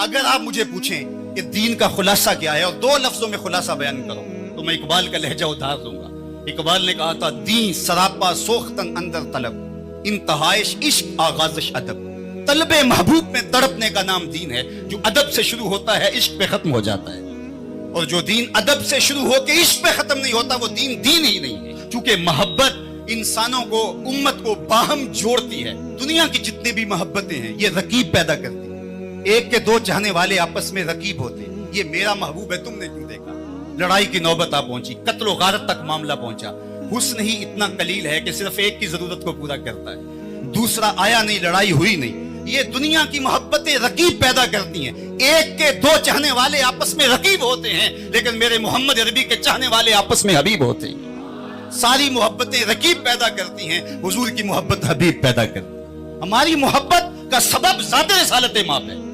अगर आप मुझे पूछें कि दीन का खुलासा क्या है और दो लफ्जों में खुलासा बयान करो तो मैं इकबाल का लहजा उधार दूंगा। इकबाल ने कहा था, दीन सरापा सोख्तन अंदर तलब, इंतहाइश इश्क आगाज़श अदब। तलबे महबूब में तड़पने का नाम दीन है। जो अदब से शुरू होता है इश्क पे खत्म हो जाता है, और जो दीन अदब से शुरू होकर इश्क पे खत्म नहीं होता वो दीन दीन ही नहीं है। क्योंकि मोहब्बत इंसानों को, उम्मत को बाहम जोड़ती है। दुनिया की जितनी भी मोहब्बतें हैं ये रकीब पैदा करती है। एक के दो चाहने वाले आपस में रकीब होते हैं। ये मेरा महबूब है, तुमने क्यों देखा? लड़ाई की नौबत आ पहुंची, कत्ल गारत तक मामला पहुंचा। हुस्न ही इतना कलील है कि सिर्फ एक की जरूरत को पूरा करता है, दूसरा आया नहीं, लड़ाई हुई नहीं। ये दुनिया की मोहब्बतें रकीब पैदा करती हैं। एक के दो चाहने वाले आपस में रकीब होते हैं, लेकिन मेरे मोहम्मद अरबी के चाहने वाले आपस में हबीब होते हैं। सारी मोहब्बतें रकीब पैदा करती हैं, हुजूर की मोहब्बत हबीब पैदा करती है। हमारी मोहब्बत का सबब ज़ात रिसालत माप है।